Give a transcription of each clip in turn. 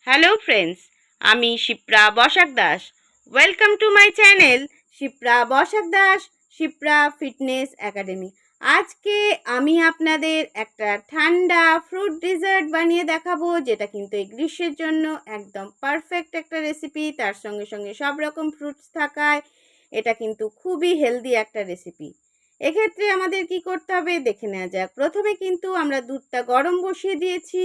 Hello friends, আমি Shipra Basak Das. Welcome to my channel Shipra Basak Das, Shipra fitness academy. আজকে আমি আপনাদের একটা ঠান্ডা ফ্রুট ডেজার্ট বানিয়ে দেখাবো, যেটা কিন্তু এই গ্রীষ্মের জন্য একদম পারফেক্ট একটা রেসিপি। তার সঙ্গে সঙ্গে সব রকম ফ্রুটস থাকায় এটা কিন্তু খুবই হেলদি একটা রেসিপি। এক্ষেত্রে আমাদের কি করতে হবে দেখে নেওয়া যাক। প্রথমে কিন্তু আমরা দুধটা গরম বসিয়ে দিয়েছি।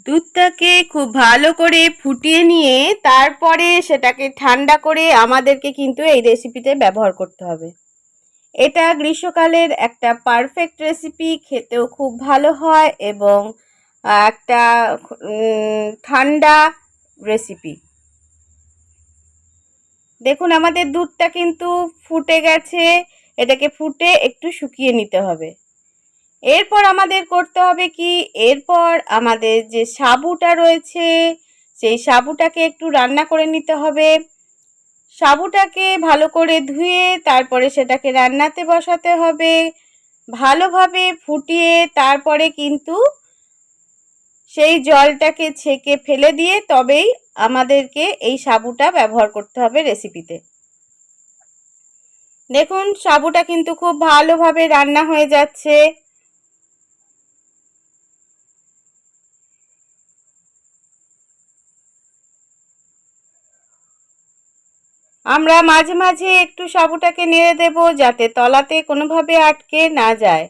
দুধটাকে খুব ভালো করে ফুটিয়ে নিয়ে তারপরে সেটাকে ঠান্ডা করে আমাদেরকে কিন্তু এই রেসিপিতে ব্যবহার করতে হবে। এটা গ্রীষ্মকালের একটা পারফেক্ট রেসিপি, খেতেও খুব ভালো হয় এবং একটা ঠান্ডা রেসিপি। দেখুন আমাদের দুধটা কিন্তু ফুটে গেছে, এটাকে ফুটে একটু শুকিয়ে নিতে হবে। এরপর আমাদের করতে হবে কি, এরপর আমাদের যে সাবুটা রয়েছে সেই সাবুটাকে একটু রান্না করে নিতে হবে। সাবুটাকে ভালো করে ধুয়ে তারপরে সেটাকে রান্নাতে বসাতে হবে, ভালোভাবে ফুটিয়ে তারপরে কিন্তু সেই জলটাকে ছেঁকে ফেলে দিয়ে তবেই আমাদেরকে এই সাবুটা ব্যবহার করতে হবে রেসিপিতে। দেখুন সাবুটা কিন্তু খুব ভালোভাবে রান্না হয়ে যাচ্ছে। আমরা মাঝে মাঝে একটু সাবুটাকে নেড়ে দেব যাতে তলাতে কোনোভাবে আটকে না যায়।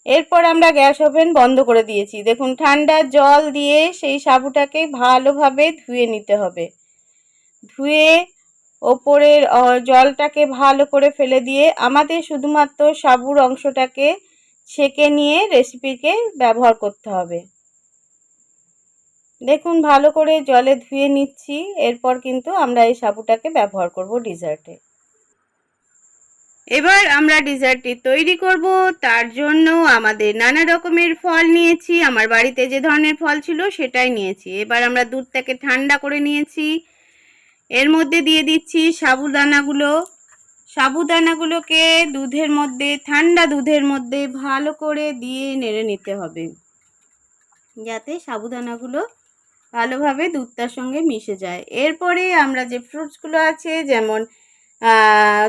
এরপর আমরা গ্যাস ওভেন বন্ধ করে দিয়েছি। দেখুন ঠান্ডা জল দিয়ে সেই সাবুটাকে ভালোভাবে ধুয়ে নিতে হবে। ধুয়ে ওপরের জলটাকে ভালো করে ফেলে দিয়ে আমাদের শুধুমাত্র সাবুর অংশটাকে ছেঁকে নিয়ে রেসিপিকে ব্যবহার করতে হবে। দেখুন ভালো করে জলে ধুয়ে নিচ্ছি। এরপর কিন্তু আমরা এই সাবুটাকে ব্যবহার করব ডেজার্টে। এবার আমরা ডেজার্টটি তৈরি করব। তার জন্য আমাদের নানা রকমের ফল নিয়েছি। আমার বাড়িতে যে ধরনের ফল ছিল সেটাই নিয়েছি। এবার আমরা দুধটাকে ঠান্ডা করে নিয়েছি। এর মধ্যে দিয়ে দিচ্ছি সাবুদানাগুলো। সাবুদানাগুলোকে দুধের মধ্যে, ঠান্ডা দুধের মধ্যে ভালো করে দিয়ে নেড়ে নিতে হবে, যাতে সাবুদানাগুলো ভালোভাবে দুধটার সঙ্গে মিশে যায়। এরপরে আমরা যে ফ্রুটসগুলো আছে, যেমন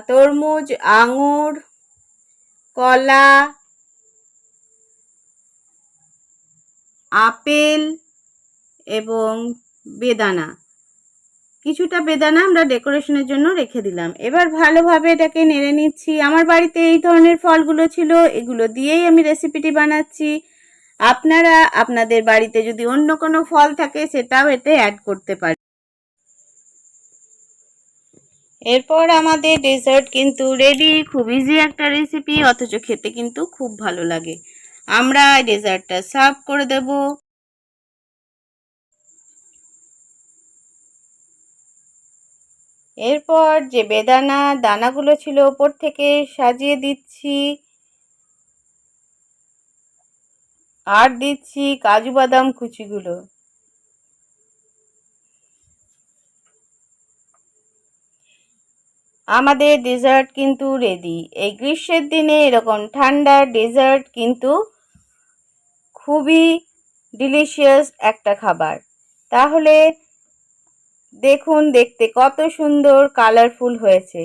তরমুজ, আঙুর, কলা, আপেল এবং বেদানা, কিছুটা বেদানা আমরা ডেকোরেশনের জন্য রেখে দিলাম। এবার ভালোভাবে এটাকে নেড়ে নিচ্ছি। আমার বাড়িতে এই ধরনের ফলগুলো ছিল, এগুলো দিয়েই আমি রেসিপিটি বানাচ্ছি। আপনারা আপনাদের বাড়িতে যদি অন্য কোনো ফল থাকে সেটাও এতে অ্যাড করতে পারেন। এরপর আমাদের ডেজার্ট কিন্তু রেডি। খুব ইজি একটা রেসিপি, অথচ খেতে কিন্তু খুব ভালো লাগে। আমরা ডেজার্টটা সার্ভ করে দেব। এরপর যে বেদানা দানাগুলো ছিল ওপর থেকে সাজিয়ে দিচ্ছি, আর দিচ্ছি কাজু বাদাম কুচিগুলো। আমাদের ডেজার্ট কিন্তু রেডি। এই গ্রীষ্মের দিনে এরকম ঠান্ডা ডেজার্ট কিন্তু খুবই ডিলিশিয়াস একটা খাবার। তাহলে দেখুন দেখতে কত সুন্দর কালারফুল হয়েছে।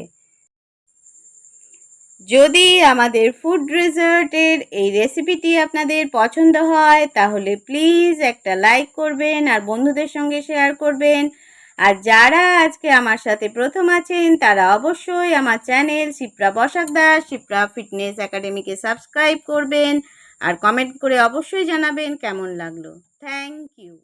যদি আমাদের ফুড ডেজার্টের এই রেসিপিটি আপনাদের পছন্দ হয় তাহলে প্লিজ একটা লাইক করবেন আর বন্ধুদের সঙ্গে শেয়ার করবেন। আর যারা আজকে আমার সাথে প্রথম আছেন তারা অবশ্যই আমার চ্যানেল শিপ্রা বসাক দাস, শিপ্রা ফিটনেস একাডেমিকে সাবস্ক্রাইব করবেন আর কমেন্ট করে অবশ্যই জানাবেন কেমন লাগলো। Thank you.